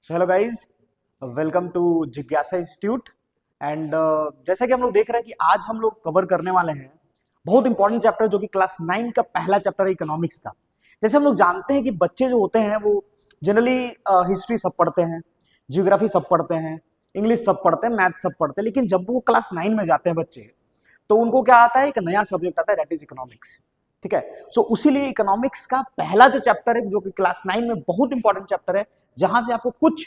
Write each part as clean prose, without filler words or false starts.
So hello guys, welcome to जिज्ञासा institute. And जैसा कि हम लोग देख रहे हैं कि आज हम लोग कवर करने वाले हैं बहुत इंपॉर्टेंट चैप्टर जो कि क्लास 9 का पहला चैप्टर है इकोनॉमिक्स का। जैसे हम लोग जानते हैं कि बच्चे जो होते हैं वो जनरली हिस्ट्री सब पढ़ते हैं, जियोग्राफी सब पढ़ते हैं, इंग्लिश सब पढ़ते हैं, मैथ सब पढ़ते हैं, लेकिन जब वो क्लास 9 में जाते हैं बच्चे तो उनको क्या आता है, एक नया सब्जेक्ट आता है, दैट इज इकोनॉमिक्स। ठीक है, सो उसीलिए इकोनॉमिक्स का पहला जो चैप्टर है जो कि क्लास 9 में बहुत इंपॉर्टेंट चैप्टर है, जहां से आपको कुछ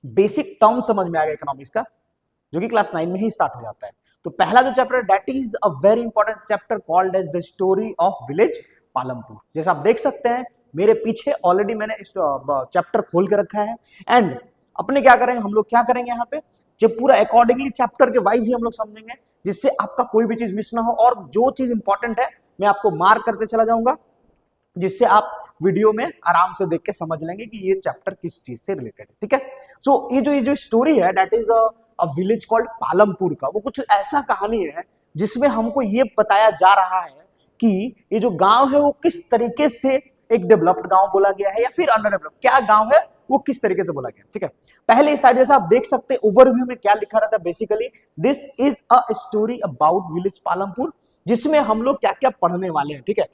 बेसिक टर्म समझ में आएगा इकोनॉमिक्स का, जो कि क्लास 9 में ही स्टार्ट हो जाता है। तो पहला जो चैप्टर है that is a very important chapter called as the story of village Palampur. जैसा आप देख सकते हैं मेरे पीछे ऑलरेडी मैंने चैप्टर खोल के रखा है। एंड अपने क्या करेंगे, हम लोग क्या करेंगे यहाँ पे, जब पूरा अकॉर्डिंगली चैप्टर के वाइज ही हम लोग समझेंगे, जिससे आपका कोई भी चीज मिस ना हो, और जो चीज इंपॉर्टेंट है मैं आपको मार्क करते चला जाऊंगा, जिससे आप वीडियो में आराम से देख के समझ लेंगे कि ये चैप्टर किस चीज से रिलेटेड है। ठीक है, सो ये जो स्टोरी है that is a village called Palampur का, वो कुछ ऐसा कहानी है जिसमें हमको ये बताया जा रहा है कि ये जो गांव है वो किस तरीके से एक डेवलप्ड गांव बोला गया है या फिर अंडर डेवलप्ड, क्या गांव है वो किस तरीके से बोला गया। ठीक है, पहले स्लाइड जैसा आप देख सकते हैं ओवरव्यू में क्या लिखा रहता है, basically this is a story about village Palampur, जिसमें हम लोग क्या क्या पढ़ने वाले हैं। ठीक है,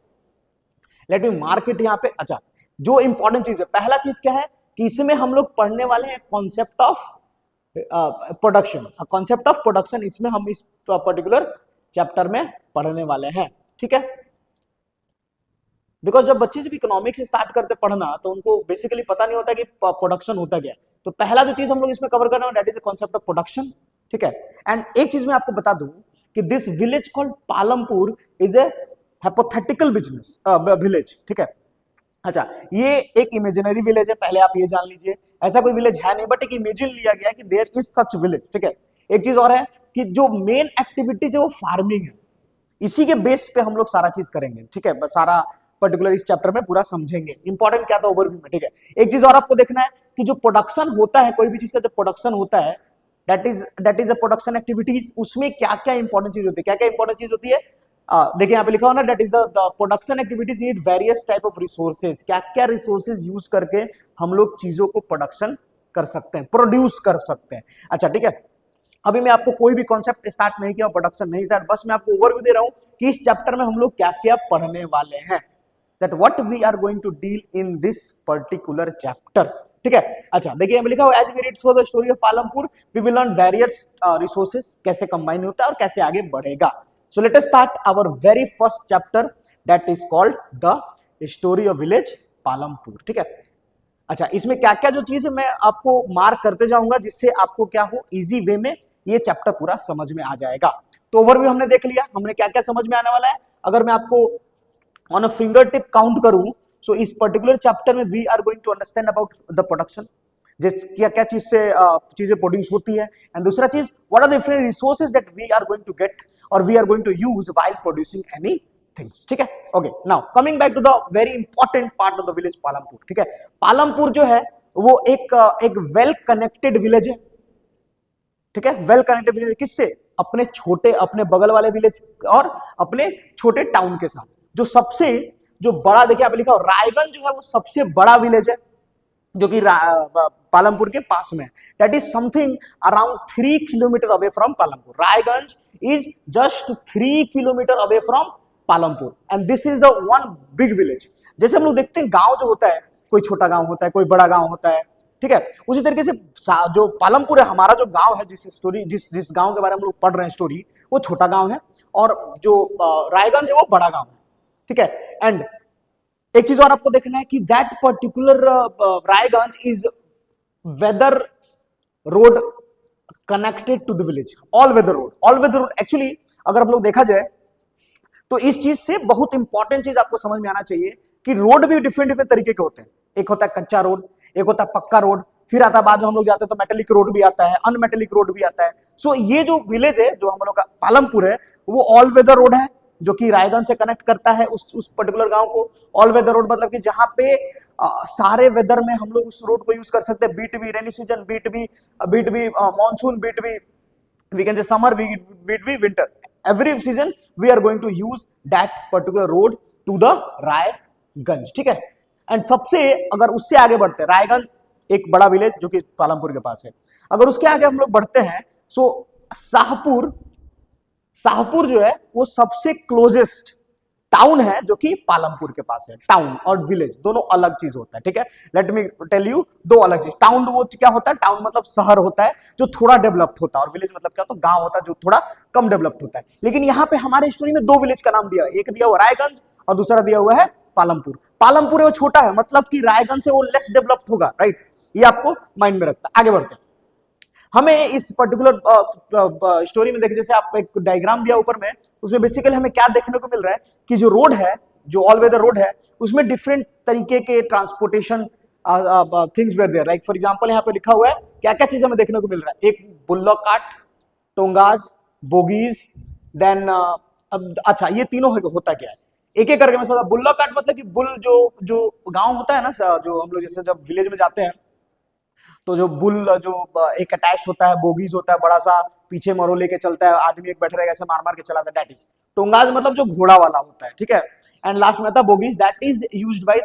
लेट मी मार्क इट यहाँ पे। अच्छा, जो इंपॉर्टेंट चीज है, पहला चीज क्या है कि इसमें हम लोग पढ़ने वाले हैं concept of production. Concept of production इसमें हम इस पर्टिकुलर चैप्टर में पढ़ने वाले हैं। ठीक है, बिकॉज जब बच्चे जब इकोनॉमिक्स स्टार्ट करते पढ़ना तो उनको बेसिकली पता नहीं होता कि प्रोडक्शन होता क्या है। तो पहला जो चीज हम लोग इसमें कवर करना है that is the concept of production. ठीक है, एंड एक चीज मैं आपको बता दूं कि this village called Palampur is a hypothetical business village. ठीक है, अच्छा, ये एक इमेजिनरी विलेज है, पहले आप ये जान लीजिए, ऐसा कोई विलेज है नहीं, बट एक इमेजिन लिया गया है कि देयर इज सच विलेज। ठीक है, एक चीज और है कि जो मेन एक्टिविटीज है वो फार्मिंग है, इसी के बेस पे हम लोग सारा चीज करेंगे। ठीक है, सारा पर्टिकुलर इस चैप्टर में पूरा समझेंगे। इंपॉर्टेंट क्या था ओवरव्यू में। ठीक है, एक चीज और आपको देखना है कि जो प्रोडक्शन होता है, कोई भी चीज का जो प्रोडक्शन होता है that is a production activities, उसमें क्या क्या इंपॉर्टेंट चीज होती है, क्या क्या इंपॉर्टेंट चीज होती है। देखिए यहाँ पे लिखा हो ना, that is the production activities need various type of resources, क्या क्या रिसोर्सेज यूज करके हम लोग चीजों को प्रोडक्शन कर सकते हैं, प्रोड्यूस कर सकते हैं। अच्छा, ठीक है, अभी मैं आपको कोई भी कॉन्सेप्ट स्टार्ट नहीं किया, प्रोडक्शन नहीं स्टार्ट, बस मैं आपको ओवरव्यू दे रहा हूं कि इस चैप्टर में हम लोग क्या क्या पढ़ने वाले हैं, that what we are going to deal in this particular chapter. ठीक है, अच्छा देखिए यहाँ पे लिखा हो as we read for the story of Palampur we will learn various resources, कैसे कंबाइन होता है और कैसे आगे बढ़ेगा। So let us start our very first chapter that is called the story of village Palampur. ठीक है, अच्छा, इसमें क्या क्या जो चीज है मैं आपको मार्क करते जाऊंगा, जिससे आपको क्या हो इजी वे में ये चैप्टर पूरा समझ में आ जाएगा। तो ओवरव्यू हमने देख लिया, हमने क्या क्या समझ में आने वाला है। अगर मैं आपको on a finger tip count करूं, सो इस पर्टिकुलर चैप्टर में we are going to understand about the production, जिस क्या क्या चीज से चीजें प्रोड्यूस होती है, एंड दूसरा चीज what are the different resources that we are going to get और we are going to use while producing any things. ठीक है, okay, now coming back to the very important part of the village Palampur. ठीक है, पालमपुर जो है वो एक well connected village है। ठीक है, वेल कनेक्टेड विलेज किससे, अपने छोटे, अपने बगल वाले विलेज और अपने छोटे टाउन के साथ। जो सबसे जो बड़ा, देखिए आप लिखा हो रायगंज जो है वो सबसे बड़ा विलेज है जो कि पालमपुर के पास में, that is something around 3 kilometre away from Palampur. Raiganj is just 3 kilometre away from Palampur and this is the one big village. जैसे हम लोग देखते हैं गांव जो होता है, कोई छोटा गांव होता है, कोई बड़ा गांव होता है। ठीक है, उसी तरीके से जो पालमपुर है, हमारा जो गांव है, जिस गांव के बारे में हम लोग पढ़ रहे हैं स्टोरी, वो छोटा गांव है, और जो रायगंज है वो बड़ा गांव है। ठीक है, एंड एक चीज और आपको देखना है कि that particular Raiganj is weather road connected to the village, all weather road. All weather road actually अगर हम लोग देखा जाए तो इस चीज से बहुत इंपॉर्टेंट चीज आपको समझ में आना चाहिए कि रोड भी डिफरेंट डिफरेंट तरीके के होते हैं। एक होता है कच्चा रोड, एक होता है पक्का रोड, फिर आता है बाद में हम लोग जाते हैं तो मेटेलिक रोड भी आता है, अनमेटेलिक रोड भी आता है। सो ये जो विलेज है जो हम लोग का पालमपुर है वो ऑल वेदर रोड है, जो कि रायगंज से कनेक्ट करता है उस पर्टिकुलर गांव को। ऑल वेदर रोड मतलब कि जहां पे सारे वेदर में हम लोग उस रोड को यूज कर सकते हैं, be it be rainy season, be it be monsoon, be it be we can say summer, be it be winter, every season we are going to use that particular road to the Raiganj. ठीक है, एंड सबसे अगर उससे आगे बढ़ते हैं, रायगंज एक बड़ा विलेज जो कि पालमपुर के पास है। अगर उसके आगे हम लोग बढ़ते हैं, सो शाहपुर, शाहपुर जो है वो सबसे क्लोजेस्ट टाउन है जो कि पालमपुर के पास है। टाउन और विलेज दोनों अलग चीज होता है, ठीक है। लेट मी टेल यू दो अलग चीज। टाउन वो क्या होता है, टाउन मतलब शहर होता है जो थोड़ा डेवलप्ड होता है, और विलेज मतलब क्या होता है, गांव होता है जो थोड़ा कम डेवलप्ड होता है। लेकिन यहाँ पे हमारे स्टोरी में दो विलेज का नाम दिया, एक दिया हुआ रायगंज और दूसरा दिया हुआ है पालमपुर। पालमपुर वो छोटा है, मतलब कि रायगंज से वो लेस डेवलप्ड होगा, राइट। ये आपको माइंड में रखता है। आगे बढ़ते हैं। हमें इस पर्टिकुलर स्टोरी में देखिए, जैसे आप एक डायग्राम दिया ऊपर में, उसमें बेसिकली हमें क्या देखने को मिल रहा है कि जो रोड है, जो ऑल वेदर रोड है, उसमें डिफरेंट तरीके के transportation things were there. Like for example यहाँ पे लिखा हुआ है क्या क्या चीज हमें देखने को मिल रहा है। एक बुल्लॉक कार्ट, टोंगाज, बोगीज, देन अब अच्छा ये तीनों होता क्या है, एक एक करके मैं समझा। बुल्लॉक कार्ट मतलब कि बुल जो गांव होता है ना, जो हम लोग जैसे जब विलेज में जाते हैं तो जो बुल जो एक अटैच होता है, बोगीज होता है बड़ा सा, पीछे मरो लेके चलता है, आदमी एक बैठे रहेगा ऐसे मार मार के चलाता है, दैट इज टोंगाज, मतलब जो घोड़ा वाला होता है, ठीक है। एंड लास्ट में था bogies, that is used by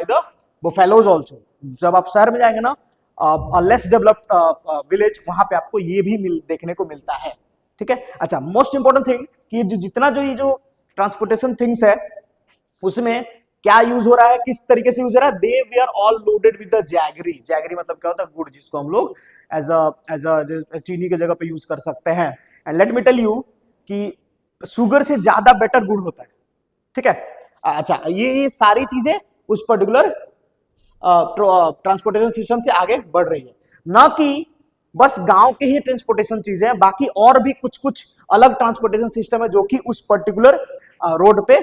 the buffaloes also. जब आप शहर में जाएंगे ना, लेस डेवलप्ड विलेज, वहां पे आपको ये भी देखने को मिलता है, ठीक है। अच्छा, मोस्ट इंपोर्टेंट थिंग कि जितना जो ये जो ट्रांसपोर्टेशन थिंग्स है उसमें क्या यूज हो रहा है, किस तरीके से यूज हो रहा है। They we are all loaded with the jaggery. Jaggery मतलब क्या होता है, गुड़, जिसको हम लोग एज अ चीनी की जगह पे यूज कर सकते हैं। And let me tell you कि शुगर से ज्यादा बेटर गुड़ होता है, ठीक है। अच्छा, ये सारी चीजें उस पर्टिकुलर ट्रांसपोर्टेशन सिस्टम से आगे बढ़ रही है, ना कि बस गांव के ही ट्रांसपोर्टेशन चीजें हैं, बाकी और भी कुछ कुछ अलग ट्रांसपोर्टेशन सिस्टम है जो कि उस पर्टिकुलर रोड पे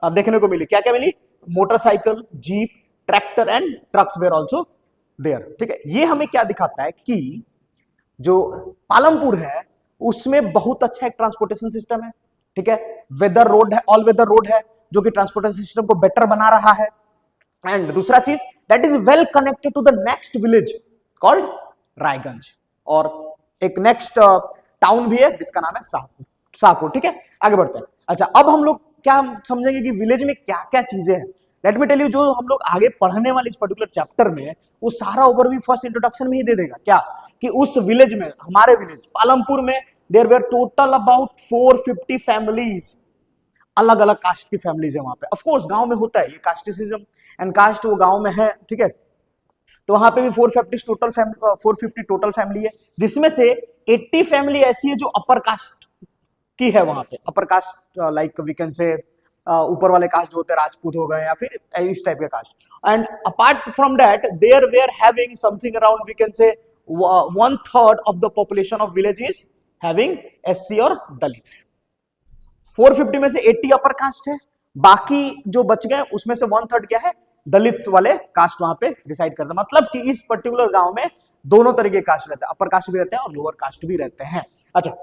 देखने को मिली। क्या क्या मिली, motorcycle, jeep, tractor and trucks were also there, ठीक है। ये हमें क्या दिखाता है कि जो पालमपुर है उसमें बहुत अच्छा एक ट्रांसपोर्टेशन सिस्टम है, ठीक है। वेदर रोड है, ऑल वेदर रोड है जो कि ट्रांसपोर्टेशन सिस्टम को बेटर बना रहा है। एंड दूसरा चीज, that is well connected to the next village called Raiganj, और एक नेक्स्ट टाउन भी है जिसका नाम है शाहपुर, शाहपुर, ठीक है। आगे बढ़ते हैं। अच्छा, अब हम लोग क्या समझेंगे कि विलेज में क्या क्या चीजें हैं। लेट मी टेल यू, जो हम लोग आगे पढ़ने वाले इस पर्टिकुलर चैप्टर में, वो सारा ओवरव्यू फर्स्ट इंट्रोडक्शन में ही दे देगा। क्या कि उस विलेज में, हमारे विलेज पालमपुर में, there were total about 450 families, अलग अलग कास्ट की फैमिलीज है वहां पे। ऑफ कोर्स गांव में होता है ये कास्टिसिज्म एंड कास्ट, वो गांव में है, ठीक है। तो वहां पे भी 450 टोटल फैमिली है, जिसमें से 80 फैमिली ऐसी है जो अपर कास्ट की है वहां पे। Upper caste like we can say ऊपर वाले कास्ट जो होते हैं, राजपूत हो गए या फिर इस टाइप के caste. And apart from that there they are having something around we can say 1/3 of the population of village is having SC और दलित। 450 में से 80 अपर कास्ट है, बाकी जो बच गए उसमें से 1/3 क्या है, दलित वाले कास्ट वहां पे डिसाइड करते हैं। मतलब कि इस पर्टिकुलर गांव में दोनों तरह के कास्ट रहते हैं, अपर कास्ट भी रहते हैं और लोअर कास्ट भी रहते हैं। अच्छा,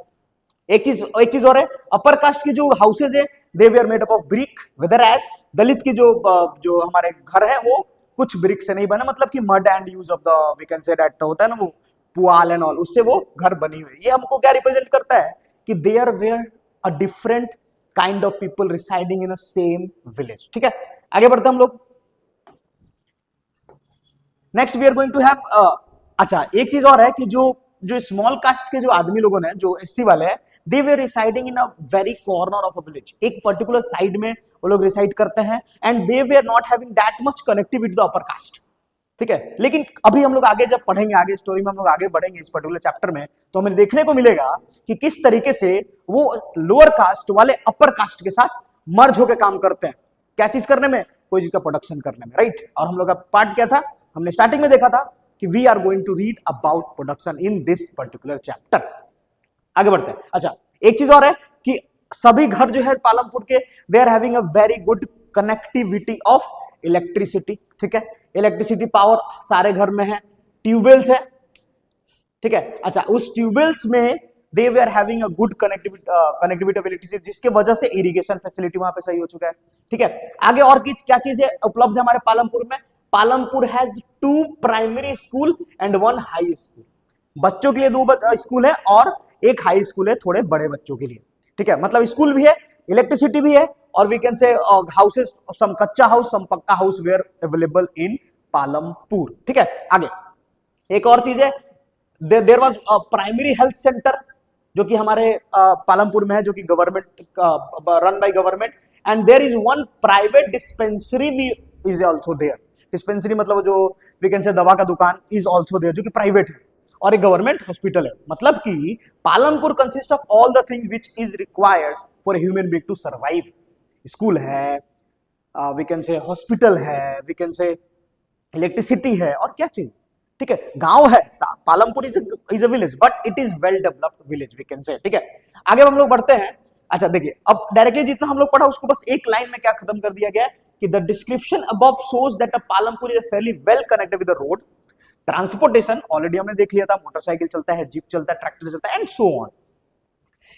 एक चीज और है, अपर कास्ट की जो हाउसेज है they are made up of brick, whether as Dalit की जो हमारे घर है वो कुछ ब्रिक से नहीं बने, मतलब कि mud and use of the we can say that होता है ना, वो पुआल एंड ऑल, उससे वो घर बनी हुई। ये हमको क्या रिप्रेजेंट करता है कि there were a different kind of people residing in a same village, ठीक है। आगे बढ़ते हम लोग। Next we are going to have अच्छा, एक चीज और है कि जो स्मॉल कास्ट के जो आदमी लोगों ने, जो एससी वाले हैं, they residing in a very corner of a village, एक पर्टिकुलर साइड में वो लोग रिसाइड करते हैं, and they are not having that much connectivity with the upper caste, ठीक है। लेकिन अभी हम लोग आगे जब पढ़ेंगे, आगे स्टोरी में हम लोग आगे बढ़ेंगे इस पर्टिकुलर चैप्टर में, तो हमें देखने को मिलेगा कि किस तरीके से वो लोअर कास्ट वाले अपर कास्ट के साथ मर्ज होकर काम करते हैं। क्या चीज करने में, कोई चीज का प्रोडक्शन करने में, राइट। और हम लोग का पार्ट क्या था, हमने स्टार्टिंग में देखा था कि we are going to read about production in this particular chapter. आगे बढ़ते हैं। अच्छा, एक चीज और है कि सभी घर जो है पालमपुर के, they are having a very good connectivity of electricity, ठीक है। इलेक्ट्रिसिटी पावर सारे घर में है, ट्यूबवेल्स है, ठीक है। अच्छा, उस ट्यूबवेल्स में they are having a good connectivity of electricity, जिसके वजह से इरिगेशन फैसिलिटी वहां पे सही हो चुका है, ठीक है। आगे और क्या चीज है उपलब्ध है हमारे पालमपुर में, Palampur has 2 primary school and 1 high school. बच्चों के लिए 2 स्कूल है और एक हाई स्कूल है थोड़े बड़े बच्चों के लिए, ठीक है। मतलब स्कूल भी है, इलेक्ट्रिसिटी भी है, और we can say houses, some kutcha house, some pucca house were available in Palampur. ठीक है, आगे एक और चीज है, there was primary health centre जो कि हमारे पालमपुर में है, जो कि government run by government, and there is one private dispensary भी इज आल्सो देयर। डिस्पेंसरी मतलब जो वी कैन से दवा का दुकान इज आल्सो देयर, जो कि प्राइवेट है, और एक गवर्नमेंट हॉस्पिटल है। मतलब कि Palampur consist of all the thing which is required for a human being to survive. School है, वी कैन से हॉस्पिटल है, वी कैन से इलेक्ट्रिसिटी है, और क्या चाहिए। ठीक है, गांव है, Palampur is a village but it is well developed village we can say. ठीक है, आगे हम लोग बढ़ते हैं। अच्छा देखिए, अब डायरेक्टली जितना हम लोग पढ़ा उसको बस एक लाइन में क्या खत्म कर दिया गया है कि the description above shows that a Palampur is fairly well connected with the road, transportation already हमने देख लिया था, मोटरसाइकिल चलता है, जीप चलता है, ट्रैक्टर चलता है, and so on.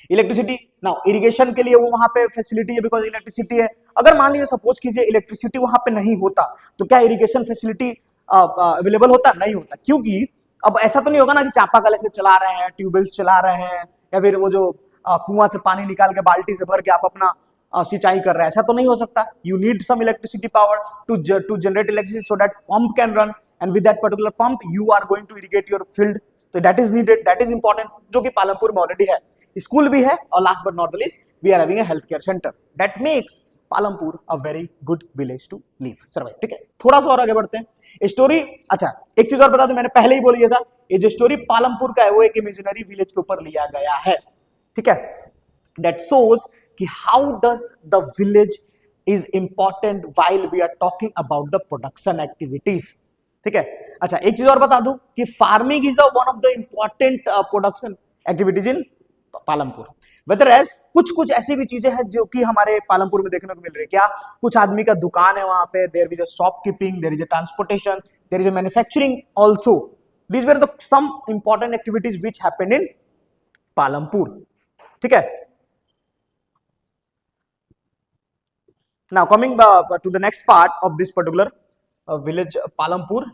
Electricity, now irrigation के लिए वो वहां पे फैसिलिटी है बिकॉज इलेक्ट्रिसिटी है। अगर मान लीजिए सपोज कीजिए इलेक्ट्रिसिटी वहां पे नहीं होता तो क्या इरिगेशन फैसिलिटी अवेलेबल होता? नहीं होता, क्योंकि अब ऐसा तो नहीं होगा ना कि चापाकल से चला रहे हैं, ट्यूबवेल्स चला रहे हैं, या फिर वो जो कुआं से पानी निकाल के बाल्टी से भर के आप अपना सिंचाई कर रहे हैं, ऐसा तो नहीं हो सकता। You need some electricity power to generate electricity so that pump can run, and with that particular pump you are going to irrigate your field, तो that is needed, that is important, जो कि पालमपुर में already है। School भी है, और last but not the least we are having a health care centre that makes Palampur a very good village to live survive. ठीक है, थोड़ा सा और आगे बढ़ते हैं। स्टोरी, अच्छा एक चीज और बता दूं, मैंने पहले ही बोल दिया था, ये जो स्टोरी पालमपुर का है वो एक इमेजिनरी विलेज के ऊपर लिया गया है। ठीक है, दैट शोज कि how does the village is important while we are talking about the production activities. ठीक है, अच्छा एक चीज और बता दूं कि farming is one of the important production activities in Palampur. Whether as कुछ ऐसी भी चीजें हैं जो कि हमारे पालमपुर में देखने को मिल रही है। क्या? कुछ आदमी का दुकान है वहां पे, there is a shopkeeping, there is a transportation, there is a manufacturing also. These were the some important activities which happened in Palampur. ठीक है, now coming to the next part of this particular village Palampur.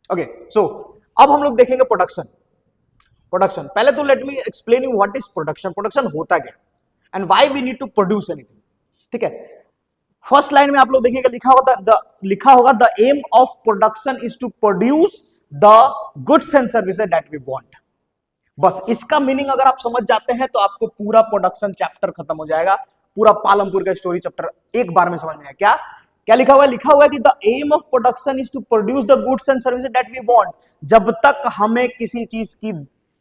Okay, so अब हम लोग देखेंगे production. पहले तो let me explain you what is production. Production होता क्या and why we need to produce anything. ठीक है, फर्स्ट लाइन में आप लोग देखिएगा, लिखा होगा the aim of production is to produce the goods and services that we want. बस इसका मीनिंग अगर आप समझ जाते हैं तो आपको पूरा प्रोडक्शन चैप्टर खत्म हो जाएगा, पूरा पालमपुर का स्टोरी चैप्टर एक बार में समझ में आया। क्या लिखा हुआ है? लिखा हुआ है कि the aim of production is to produce the goods and services that we want. जब तक हमें किसी चीज की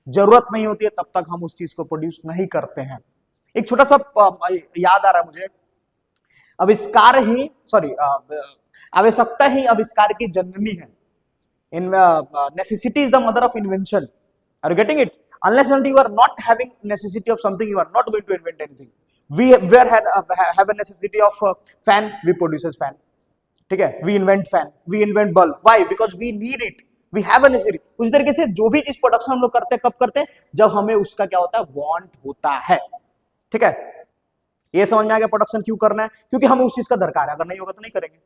जरूरत नहीं होती है तब तक हम उस चीज को प्रोड्यूस नहीं करते हैं। एक छोटा सा याद आ रहा है मुझे, आविष्कार ही आवश्यकता ही आविष्कार की जननी है। Necessity is the mother of invention. Are you getting it? Unless and you are not having necessity of something, you are not going to invent anything. We have a necessity of fan, we produces fan. ठीक है, we invent fan, we invent bulb. Why? Because we need it, we have a necessity. उस तरीके से जो भी चीज production हम लोग करते हैं, कब करते हैं? जब हमें उसका क्या होता है? वांट होता है। ठीक है, ये समझ में आ गया प्रोडक्शन क्यों करना है? क्योंकि हमें उस चीज का दरकार है, अगर नहीं होगा तो नहीं करेंगे।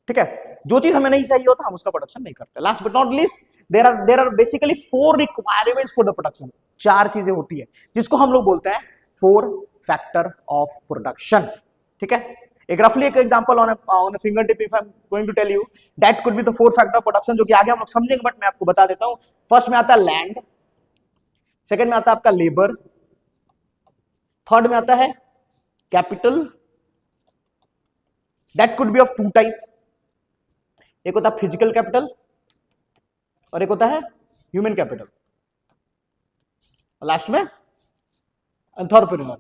ठीक है, जो चीज हमें नहीं चाहिए होता हम उसका प्रोडक्शन नहीं करते। Last but not least, there are basically 4 requirements for the production. 4 चीजें होती है जिसको हम लोग बोलते हैं 4 फैक्टर ऑफ प्रोडक्शन। ठीक है, एक रफली एक example on a finger tip if I am going to tell you that could be the 4 factor of production, जो कि आगे हम लोग समझेंगे, बट मैं आपको बता देता हूं। फर्स्ट में आता है लैंड, सेकंड में आता है आपका लेबर, थर्ड में आता है capital, that could B of 2 type. एक होता है फिजिकल कैपिटल और एक होता है ह्यूमन कैपिटल, लास्ट में एंटरप्रेन्योर,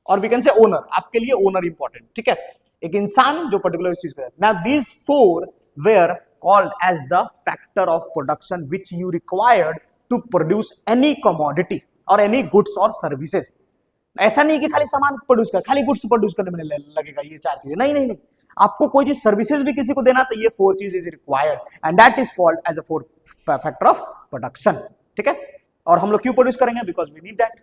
और वी कैन से ओनर। आपके लिए ओनर इंपॉर्टेंट। ठीक है, एक इंसान जो पर्टिकुलर इस चीज पे है। Now these 4 were called as the factor of production which you required to produce any commodity और एनी गुड्स और सर्विसेज। ऐसा नहीं कि खाली सामान प्रोड्यूस कर, खाली गुड्स प्रोड्यूस करने में लगेगा ये 4 चीजें, नहीं नहीं नहीं। आपको कोई चीज सर्विसेज भी किसी को देना तो ये 4 चीज is required, and that is called as a 4 factor of production. ठीक है, और हम लोग क्यों प्रोड्यूस करेंगे? Because we need that.